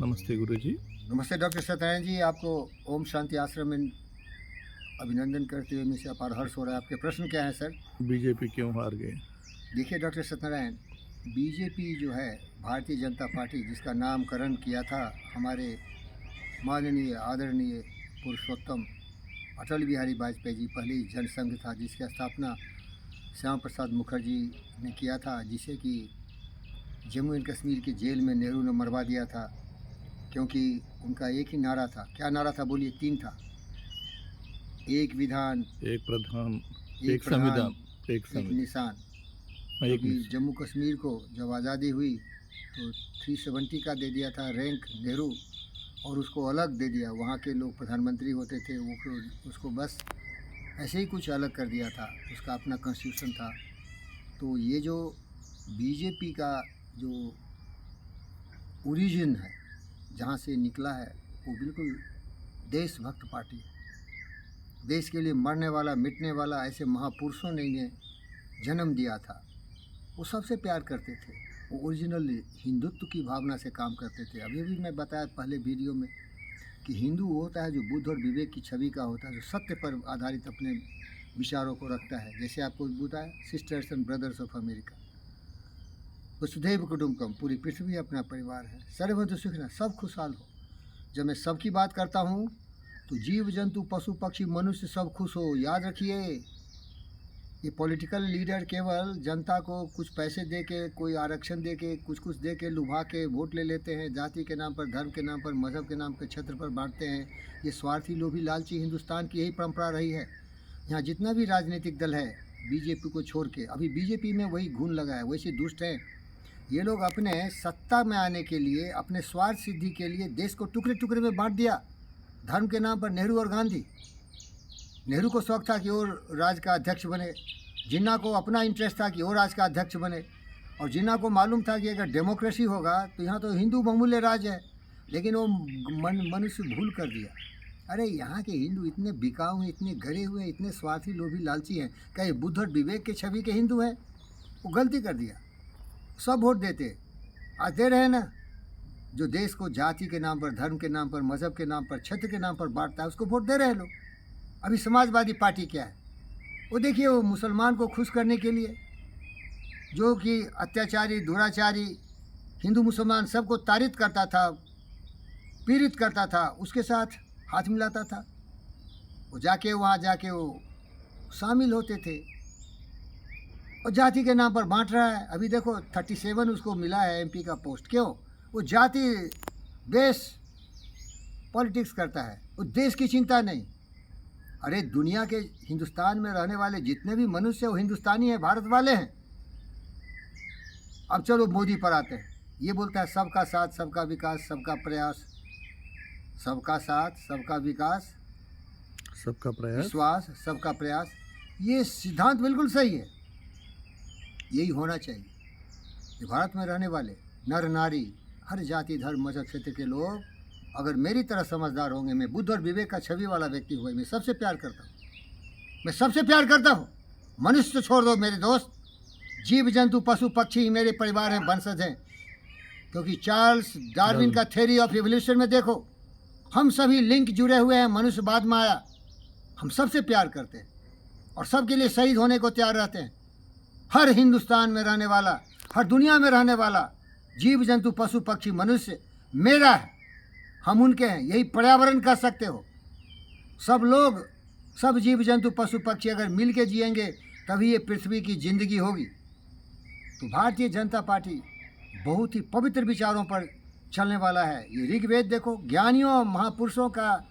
नमस्ते गुरुजी। नमस्ते डॉक्टर सत्यनारायण जी, आपको ओम शांति आश्रम में अभिनंदन करते हुए मुझे अपार हर्ष हो रहा है। आपके प्रश्न क्या है सर? बीजेपी क्यों हार गए? देखिए डॉक्टर सत्यनारायण, बीजेपी जो है भारतीय जनता पार्टी, जिसका नामकरण किया था हमारे माननीय आदरणीय पुरुषोत्तम अटल बिहारी वाजपेयी जी, पहली जनसंघ था जिसकी स्थापना श्यामा प्रसाद मुखर्जी ने किया था, जिसे कि जम्मू एंड कश्मीर की जेल में नेहरू ने मरवा दिया था, क्योंकि उनका एक ही नारा था। क्या नारा था बोलिए? 3 था। एक विधान, एक प्रधान, एक संविधान, एक एक संविधान, निशान। एक क्योंकि निशान। जम्मू कश्मीर को जब आज़ादी हुई तो 370 का दे दिया था रैंक नेहरू, और उसको अलग दे दिया। वहाँ के लोग प्रधानमंत्री होते थे, वो उसको बस ऐसे ही कुछ अलग कर दिया था। उसका अपना कॉन्स्टिट्यूशन था। तो ये जो बीजेपी का जो ओरिजिन है, जहाँ से निकला है, वो बिल्कुल देशभक्त पार्टी है। देश के लिए मरने वाला, मिटने वाला ऐसे महापुरुषों ने इन्हें जन्म दिया था। वो सबसे प्यार करते थे। वो ओरिजिनल हिंदुत्व की भावना से काम करते थे। अभी भी मैं बताया पहले वीडियो में कि हिंदू वो होता है जो बुद्ध और विवेक की छवि का होता है, जो सत्य पर आधारित अपने विचारों को रखता है। जैसे आपको बताया sisters and brothers of America, वसुधैव कुटुंबकम, पूरी पृथ्वी अपना परिवार है। सर्वभूत सुखिनः, सब खुशहाल हो। जब मैं सबकी बात करता हूँ तो जीव जंतु पशु पक्षी मनुष्य सब खुश हो। याद रखिए, ये पॉलिटिकल लीडर केवल जनता को कुछ पैसे दे के, कोई आरक्षण दे के, कुछ दे के लुभा के वोट ले लेते हैं। जाति के नाम पर, धर्म के नाम पर, मज़हब के नाम पर क्षेत्र पर बांटते हैं। ये स्वार्थी, लोभी, लालची हिंदुस्तान की यही परंपरा रही है। यहाँ जितना भी राजनीतिक दल है बीजेपी को छोड़ के, अभी बीजेपी में वही घून लगा है, वैसे दुष्ट हैं ये लोग। अपने सत्ता में आने के लिए, अपने स्वार्थ सिद्धि के लिए देश को टुकड़े टुकड़े में बांट दिया। धर्म के नाम पर नेहरू और गांधी। नेहरू को शौक था कि और राज्य का अध्यक्ष बने, जिन्ना को अपना इंटरेस्ट था कि और राज्य का अध्यक्ष बने, और जिन्ना को मालूम था कि अगर डेमोक्रेसी होगा तो यहाँ तो हिंदू बहुमूल्य राज्य है। लेकिन वो मनुष्य भूल कर दिया। अरे यहाँ के हिंदू इतने बिकाऊ हैं, इतने घरे हुए, इतने स्वार्थी, लोभी, लालची हैं। क्या ये बुद्ध और विवेक के छवि के हिंदू हैं? वो गलती कर दिया। सब वोट देते, आज दे रहे हैं ना। जो देश को जाति के नाम पर, धर्म के नाम पर, मज़हब के नाम पर, क्षेत्र के नाम पर बांटता है, उसको वोट दे रहे हैं लोग। अभी समाजवादी पार्टी क्या है? वो देखिए, वो मुसलमान को खुश करने के लिए, जो कि अत्याचारी, दुराचारी, हिंदू मुसलमान सबको तारित करता था, पीड़ित करता था, उसके साथ हाथ मिलाता था। वो जाके वहाँ जाके वो शामिल होते थे, और जाति के नाम पर बांट रहा है। अभी देखो 37 उसको मिला है एमपी का पोस्ट। क्यों? वो जाति बेस पॉलिटिक्स करता है, वो देश की चिंता नहीं। अरे दुनिया के, हिंदुस्तान में रहने वाले जितने भी मनुष्य वो हिंदुस्तानी हैं, भारत वाले हैं। अब चलो मोदी पर आते हैं। ये बोलता है सबका साथ, सबका विकास, सबका प्रयास। सबका साथ, सबका विकास, सबका प्रयास, विश्वास, सबका प्रयास। ये सिद्धांत बिल्कुल सही है, यही होना चाहिए। ये भारत में रहने वाले नर नारी, हर जाति, धर्म, मजहब, क्षेत्र के लोग अगर मेरी तरह समझदार होंगे, मैं बुद्ध और विवेक का छवि वाला व्यक्ति हुआ, मैं सबसे प्यार करता हूँ। मैं सबसे प्यार करता हूँ। मनुष्य तो छोड़ दो मेरे दोस्त, जीव जंतु पशु पक्षी मेरे परिवार हैं, वंशज हैं। क्योंकि चार्ल्स डार्विन का थ्योरी ऑफ इवोल्यूशन में देखो, हम सभी लिंक जुड़े हुए हैं। मनुष्य बाद में आया। हम सबसे प्यार करते हैं और सबके लिए शहीद होने को तैयार रहते हैं। हर हिंदुस्तान में रहने वाला, हर दुनिया में रहने वाला जीव जंतु पशु पक्षी मनुष्य मेरा है, हम उनके हैं। यही पर्यावरण कह सकते हो। सब लोग, सब जीव जंतु पशु पक्षी अगर मिल के जिएंगे तभी ये पृथ्वी की जिंदगी होगी। तो भारतीय जनता पार्टी बहुत ही पवित्र विचारों पर चलने वाला है। ये ऋग्वेद देखो, ज्ञानियों महापुरुषों का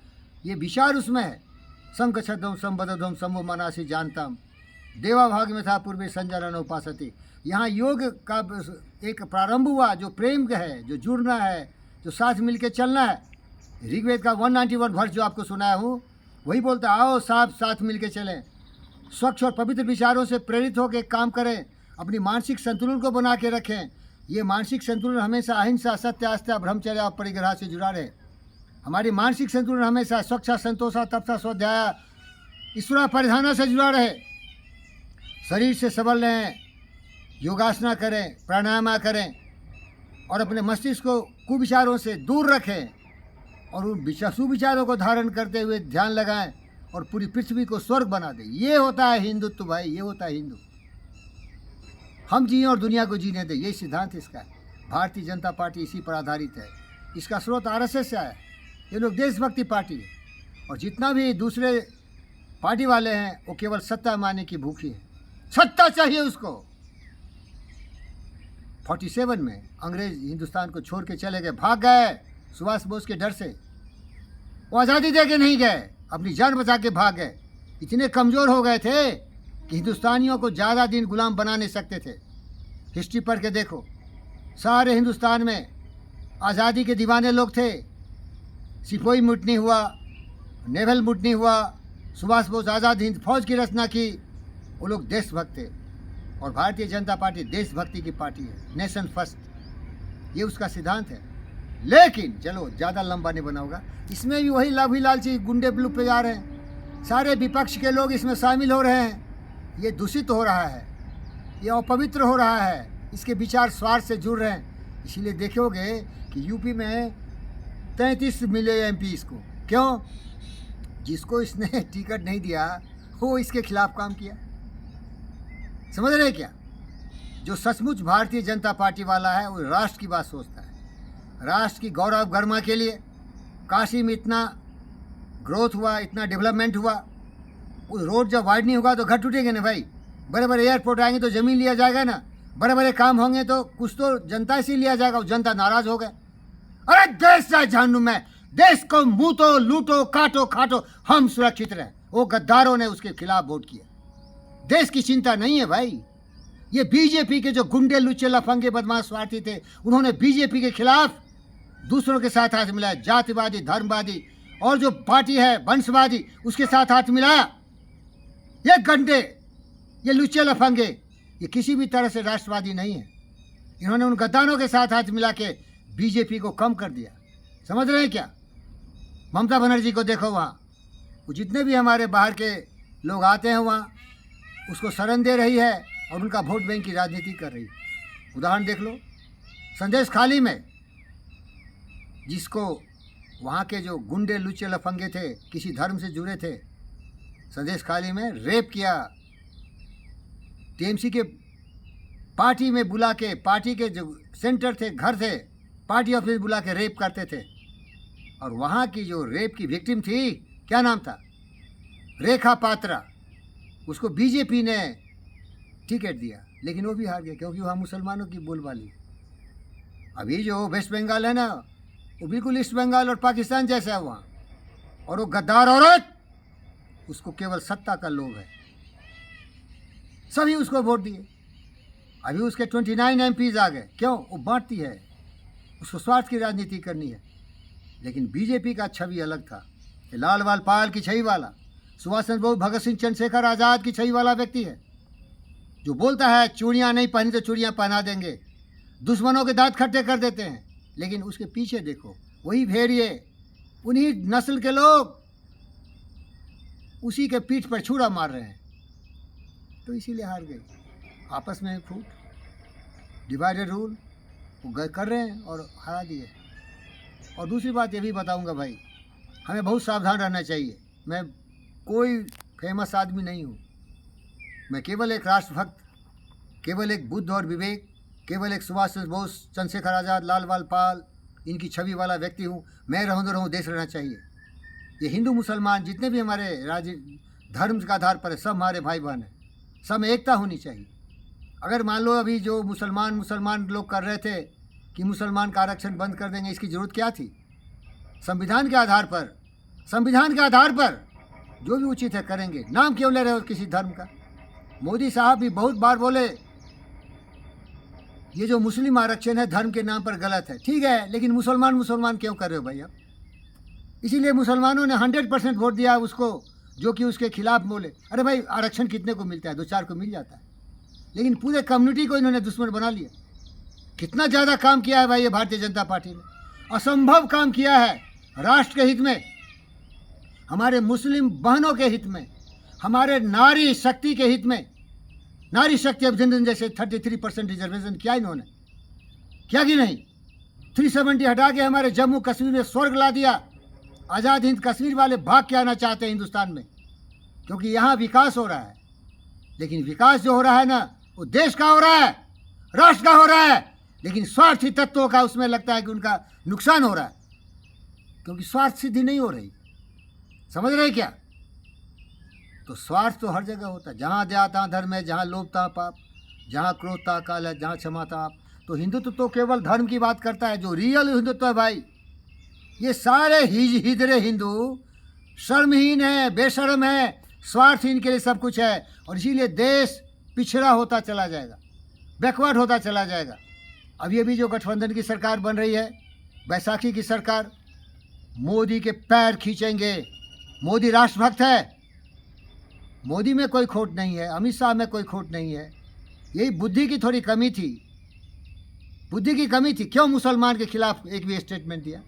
ये विचार उसमें है। शंख छद्म संबद्धम सम्भो मनासी जानतम, देवा भाग में था पूर्वे संजनन उपासती। यहाँ योग का एक प्रारंभ हुआ, जो प्रेम का है, जो जुड़ना है, जो साथ मिल के चलना है। ऋग्वेद का 191 वर्ष जो आपको सुनाया हूँ, वही बोलता है आओ साथ मिल के चलें, स्वच्छ और पवित्र विचारों से प्रेरित होकर काम करें, अपनी मानसिक संतुलन को बना के रखें। ये मानसिक संतुलन हमेशा अहिंसा, सत्य, आस्था, ब्रह्मचर्य और परिग्रह से जुड़ा रहे। हमारी मानसिक संतुलन हमेशा स्वच्छा, संतोषा, तपसा, स्वाध्याय, ईश्वरा परिधाना से जुड़ा रहे। शरीर से सबल रहें, योगासना करें, प्राणायाम करें, और अपने मस्तिष्क को कुविचारों से दूर रखें और उन सुविचारों को धारण करते हुए ध्यान लगाएं और पूरी पृथ्वी को स्वर्ग बना दें। ये होता है हिंदुत्व भाई, ये होता है हिंदू। हम जिए और दुनिया को जीने दें, यही सिद्धांत इसका है। भारतीय जनता पार्टी इसी पर आधारित है। इसका स्रोत आरएसएस से आया है। ये लोग देशभक्ति पार्टी है और जितना भी दूसरे पार्टी वाले हैं वो केवल सत्ता मानने की भूखी है। सत्ता चाहिए उसको। 47 में अंग्रेज हिंदुस्तान को छोड़ के चले गए, भाग गए सुभाष बोस के डर से। वो आज़ादी दे के नहीं गए, अपनी जान बचा के भाग गए। इतने कमज़ोर हो गए थे कि हिंदुस्तानियों को ज़्यादा दिन गुलाम बना नहीं सकते थे। हिस्ट्री पढ़ के देखो, सारे हिंदुस्तान में आज़ादी के दीवाने लोग थे। सिपोही मुटनी हुआ, नेवल मुटनी हुआ, सुभाष बोस आज़ाद हिंद फौज की रचना की। वो लोग देशभक्त थे और भारतीय जनता पार्टी देशभक्ति की पार्टी है, नेशन फर्स्ट, ये उसका सिद्धांत है। लेकिन चलो ज़्यादा लंबा नहीं बनाऊंगा, इसमें भी वही लाभी लालची गुंडे ब्लू पे जा रहे हैं। सारे विपक्ष के लोग इसमें शामिल हो रहे हैं। ये दूषित हो रहा है, ये अपवित्र हो रहा है, इसके विचार स्वार्थ से जुड़ रहे हैं। इसीलिए देखोगे कि यूपी में 33 मिले एमपी इसको। क्यों? जिसको इसने टिकट नहीं दिया वो इसके खिलाफ काम किया। समझ रहे क्या? जो सचमुच भारतीय जनता पार्टी वाला है वो राष्ट्र की बात सोचता है, राष्ट्र की गौरव गरिमा के लिए। काशी में इतना ग्रोथ हुआ, इतना डेवलपमेंट हुआ, वो रोड जब वाइड नहीं होगा तो घर टूटेंगे ना भाई। बड़े बड़े एयरपोर्ट आएंगे तो ज़मीन लिया जाएगा ना, बड़े बड़े काम होंगे तो कुछ तो जनता से लिया जाएगा। जनता नाराज़ हो गए, अरे देश जाए जहन्नुम में, देश को मूतो लूटो काटो खाटो, हम सुरक्षित रहें। वो गद्दारों ने उसके खिलाफ वोट किया। देश की चिंता नहीं है भाई। ये बीजेपी के जो गुंडे लुच्चे लफंगे बदमाश स्वार्थी थे, उन्होंने बीजेपी के खिलाफ दूसरों के साथ हाथ मिलाया। जातिवादी, धर्मवादी और जो पार्टी है वंशवादी, उसके साथ हाथ मिलाया। ये गंडे, ये लुच्चे लफंगे, ये किसी भी तरह से राष्ट्रवादी नहीं है। इन्होंने उन गद्दारों के साथ हाथ मिला के बीजेपी को कम कर दिया। समझ रहे हैं क्या? ममता बनर्जी को देखो, वहाँ वो जितने भी हमारे बाहर के लोग आते हैं वहाँ उसको शरण दे रही है और उनका वोट बैंक की राजनीति कर रही है। उदाहरण देख लो, संदेश खाली में जिसको वहाँ के जो गुंडे लुच्चे लफंगे थे, किसी धर्म से जुड़े थे, संदेश खाली में रेप किया। टीएमसी के पार्टी में बुला के, पार्टी के जो सेंटर थे, घर थे, पार्टी ऑफिस बुला के रेप करते थे। और वहाँ की जो रेप की विक्टिम थी, क्या नाम था, रेखा पात्रा, उसको बीजेपी ने टिकट दिया, लेकिन वो भी हार गया क्योंकि वहाँ मुसलमानों की बोलबाली है। अभी जो वेस्ट बंगाल है ना, वो बिल्कुल ईस्ट बंगाल और पाकिस्तान जैसा है वहाँ। और वो गद्दार औरत, उसको केवल सत्ता का लोभ है, सभी उसको वोट दिए। अभी उसके 29 एमपीज आ गए। क्यों? वो बांटती है, उसको स्वार्थ की राजनीति करनी है। लेकिन बीजेपी का छवि अलग था। लाल वाल पाल की छवि वाला, सुभाष चंद्र बोस, भगत सिंह, चंद्रशेखर आज़ाद की छवि वाला व्यक्ति है, जो बोलता है चूड़ियाँ नहीं पहनी तो चूड़ियाँ पहना देंगे, दुश्मनों के दांत खट्टे कर देते हैं। लेकिन उसके पीछे देखो, वही भेड़िए, उन्हीं नस्ल के लोग उसी के पीठ पर छुरा मार रहे हैं। तो इसीलिए हार गए। आपस में फूट, डिवाइडेड रूल वो कर रहे हैं और हरा दिए। और दूसरी बात ये भी बताऊंगा भाई, हमें बहुत सावधान रहना चाहिए। मैं कोई फेमस आदमी नहीं हूँ, मैं केवल एक राष्ट्रभक्त, केवल एक बुद्ध और विवेक, केवल एक सुभाष चंद्र बोस, चंद्रशेखर आज़ाद, लाल वाल पाल, इनकी छवि वाला व्यक्ति हूँ। मैं रहूँ तो रहूँ, देश रहना चाहिए। ये हिंदू मुसलमान जितने भी हमारे राज्य धर्म के आधार पर है, सब हमारे भाई बहन हैं, सब में एकता होनी चाहिए। अगर मान लो अभी जो मुसलमान लोग कर रहे थे कि मुसलमान का आरक्षण बंद कर देंगे, इसकी ज़रूरत क्या थी? संविधान के आधार पर जो भी उचित है करेंगे। नाम क्यों ले रहे हो किसी धर्म का? मोदी साहब भी बहुत बार बोले ये जो मुस्लिम आरक्षण है धर्म के नाम पर गलत है। ठीक है, लेकिन मुसलमान क्यों कर रहे हो भाई आप? इसीलिए मुसलमानों ने 100% वोट दिया उसको, जो कि उसके खिलाफ बोले। अरे भाई, आरक्षण कितने को मिलता है? 2-4 को मिल जाता है, लेकिन पूरे कम्युनिटी को इन्होंने दुश्मन बना लिया। कितना ज़्यादा काम किया है भाई ये भारतीय जनता पार्टी ने, असंभव काम किया है। राष्ट्र के हित में, हमारे मुस्लिम बहनों के हित में, हमारे नारी शक्ति के हित में। नारी शक्ति अभिनंदन जैसे 33% रिजर्वेशन किया इन्होंने, क्या कि नहीं? 370 हटा के हमारे जम्मू कश्मीर में स्वर्ग ला दिया। आज़ाद हिंद कश्मीर वाले भाग के आना चाहते हैं हिंदुस्तान में, क्योंकि यहाँ विकास हो रहा है। लेकिन विकास जो हो रहा है ना, वो देश का हो रहा है, राष्ट्र का हो रहा है, लेकिन स्वार्थी तत्वों का उसमें लगता है कि उनका नुकसान हो रहा है, क्योंकि स्वार्थ सिद्धि नहीं हो रही। समझ रहे क्या? तो स्वार्थ तो हर जगह होता है, जहाँ दया तहाँ धर्म है, जहाँ लोभ तहाँ पाप, जहाँ क्रोध तहाँ काल है, जहाँ क्षमा तहाँ आप। तो हिंदुत्व तो केवल धर्म की बात करता है। जो रियल हिंदुत्व है भाई, ये सारे हिजड़े हिंदू शर्महीन है, बेशर्म है, स्वार्थहीन के लिए सब कुछ है, और इसीलिए देश पिछड़ा होता चला जाएगा, बैकवर्ड होता चला जाएगा। अब ये भी जो गठबंधन की सरकार बन रही है, बैसाखी की सरकार, मोदी के पैर खींचेंगे। मोदी राष्ट्रभक्त है, मोदी में कोई खोट नहीं है, अमित शाह में कोई खोट नहीं है। यही बुद्धि की थोड़ी कमी थी, बुद्धि की कमी थी। क्यों मुसलमान के खिलाफ एक भी स्टेटमेंट दिया?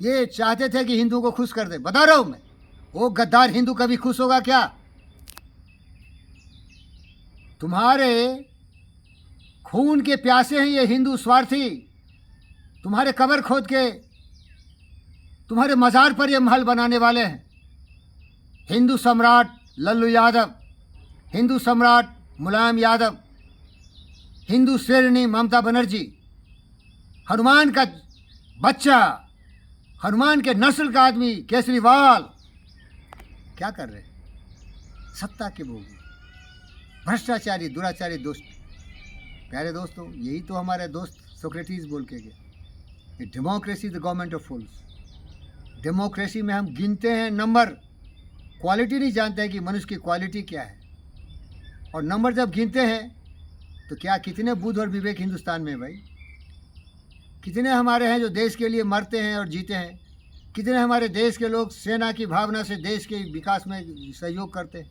ये चाहते थे कि हिंदू को खुश कर दे। बता रहा हूं मैं, वो गद्दार हिंदू कभी खुश होगा क्या? तुम्हारे खून के प्यासे हैं ये हिंदू स्वार्थी। तुम्हारे कब्र खोद के तुम्हारे मजार पर ये महल बनाने वाले हैं। हिंदू सम्राट लल्लू यादव, हिंदू सम्राट मुलायम यादव, हिंदू शेरनी ममता बनर्जी, हनुमान का बच्चा, हनुमान के नस्ल का आदमी केजरीवाल क्या कर रहे हैं? सत्ता के भोग, भ्रष्टाचारी, दुराचारी दोस्त। प्यारे दोस्तों, यही तो हमारे दोस्त सोक्रेटिस बोल के गए, democracy the government of fools. Democracy में हम गिनते हैं नंबर, क्वालिटी नहीं जानते हैं कि मनुष्य की क्वालिटी क्या है। और नंबर जब गिनते हैं तो क्या कितने बुद्ध और विवेक हिंदुस्तान में भाई? कितने हमारे हैं जो देश के लिए मरते हैं और जीते हैं? कितने हमारे देश के लोग सेना की भावना से देश के विकास में सहयोग करते हैं?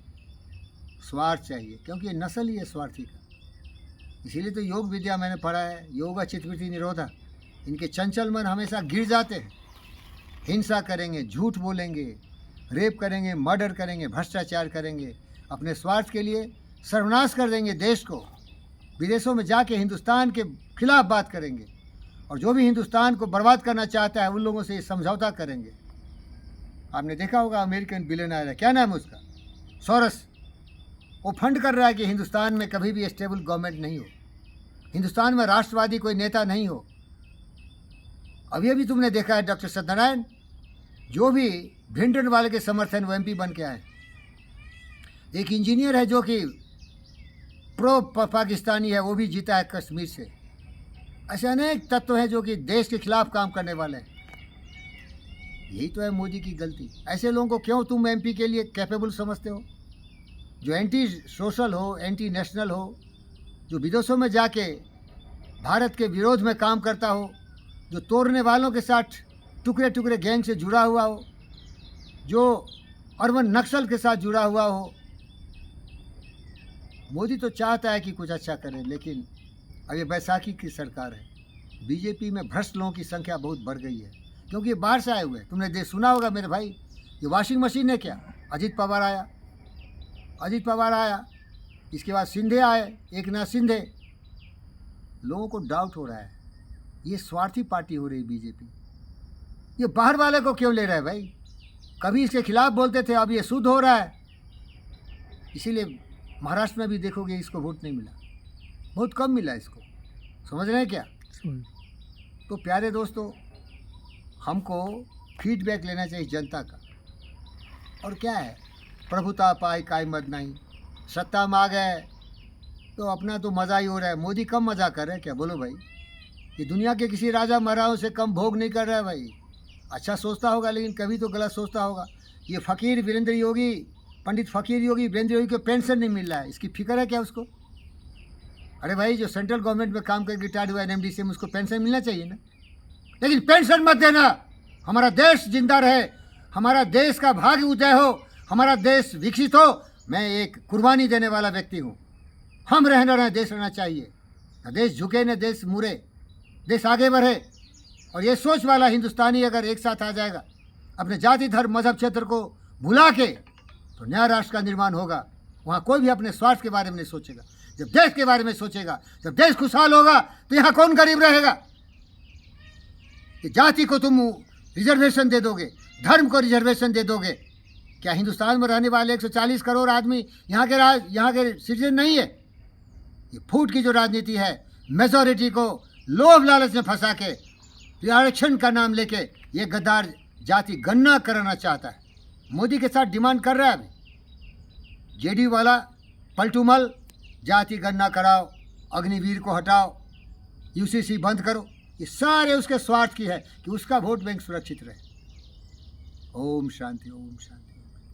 स्वार्थ चाहिए, क्योंकि ये नस्ल ही है स्वार्थी का। इसीलिए तो योग विद्या मैंने पढ़ा है, योगा चित्तवृत्ति निरोधा। इनके चंचल मन हमेशा गिर जाते हैं, हिंसा करेंगे, झूठ बोलेंगे, रेप करेंगे, मर्डर करेंगे, भ्रष्टाचार करेंगे, अपने स्वार्थ के लिए सर्वनाश कर देंगे देश को। विदेशों में जाके हिंदुस्तान के खिलाफ बात करेंगे, और जो भी हिंदुस्तान को बर्बाद करना चाहता है उन लोगों से समझौता करेंगे। आपने देखा होगा अमेरिकन बिलियनर है, क्या नाम है उसका, सोरस। वो फंड कर रहा है कि हिंदुस्तान में कभी भी स्टेबल गवर्नमेंट नहीं हो, हिंदुस्तान में राष्ट्रवादी कोई नेता नहीं हो। अभी तुमने देखा है डॉक्टर सत्यनारायण, जो भी भिंडन वाले के समर्थन वो MP बन के आए। एक इंजीनियर है जो कि प्रो पाकिस्तानी है, वो भी जीता है कश्मीर से। ऐसे अनेक तत्व हैं जो कि देश के खिलाफ काम करने वाले हैं। यही तो है मोदी की गलती। ऐसे लोगों को क्यों तुम MP के लिए कैपेबल समझते हो? जो एंटी सोशल हो, एंटी नेशनल हो, जो विदेशों में जाके भारत के विरोध में काम करता हो, जो तोड़ने वालों के साथ टुकड़े टुकड़े गैंग से जुड़ा हुआ हो, जो अर्बन नक्सल के साथ जुड़ा हुआ हो। मोदी तो चाहता है कि कुछ अच्छा करे, लेकिन अब ये बैसाखी की सरकार है, बीजेपी में भ्रष्ट लोगों की संख्या बहुत बढ़ गई है, क्योंकि ये बाहर से आए हुए हैं। तुमने सुना होगा मेरे भाई, ये वॉशिंग मशीन है क्या? अजीत पवार आया, इसके बाद सिंधे आए, एकनाथ सिंधे। लोगों को डाउट हो रहा है, ये स्वार्थी पार्टी हो रही बीजेपी। ये बाहर वाले को क्यों ले रहा है भाई? कभी इसके खिलाफ बोलते थे, अब ये शुद्ध हो रहा है। इसीलिए महाराष्ट्र में भी देखोगे इसको वोट नहीं मिला, बहुत कम मिला इसको। समझ रहे हैं क्या? तो प्यारे दोस्तों, हमको फीडबैक लेना चाहिए जनता का। और क्या है, प्रभुता पाई काय मद नहीं, सत्ता में आ गए तो अपना तो मज़ा ही हो रहा है। मोदी कम मज़ा कर रहे हैं क्या? बोलो भाई, ये दुनिया के किसी राजा महाराजाओं से कम भोग नहीं कर रहा है भाई। अच्छा सोचता होगा, लेकिन कभी तो गलत सोचता होगा। ये फ़कीर वीरेंद्र योगी, पंडित फ़कीर योगी वीरेंद्र योगी को पेंशन नहीं मिल रहा है, इसकी फिक्र है क्या उसको? अरे भाई, जो सेंट्रल गवर्नमेंट में काम करके रिटायर्ड हुआ NMD से, उसको पेंशन मिलना चाहिए ना। लेकिन पेंशन मत देना, हमारा देश जिंदा रहे, हमारा देश का भाग्य उदय हो, हमारा देश विकसित हो। मैं एक कुर्बानी देने वाला व्यक्ति हूँ। हम रहना रहे, देश रहना चाहिए। न देश झुके न देश मुड़े, देश आगे बढ़े। और ये सोच वाला हिंदुस्तानी अगर एक साथ आ जाएगा, अपने जाति धर्म मजहब क्षेत्र को भुला के, तो नया राष्ट्र का निर्माण होगा। वहाँ कोई भी अपने स्वार्थ के बारे में नहीं सोचेगा। जब देश के बारे में सोचेगा, जब देश खुशहाल होगा, तो यहाँ कौन गरीब रहेगा? कि जाति को तुम रिजर्वेशन दे दोगे, धर्म को रिजर्वेशन दे दोगे। क्या हिंदुस्तान में रहने वाले 140 करोड़ आदमी यहाँ के सिटीजन नहीं है? ये फूट की जो राजनीति है, मेजॉरिटी को लोभ लालच में फंसा के, ये आरक्षण का नाम लेके ये गद्दार जाति गणना कराना चाहता है। मोदी के साथ डिमांड कर रहा है अभी जेडी वाला पलटूमल, जाति गणना कराओ, अग्निवीर को हटाओ, यूसीसी बंद करो। ये सारे उसके स्वार्थ की है कि उसका वोट बैंक सुरक्षित रहे। ओम शांति, ओम शांति।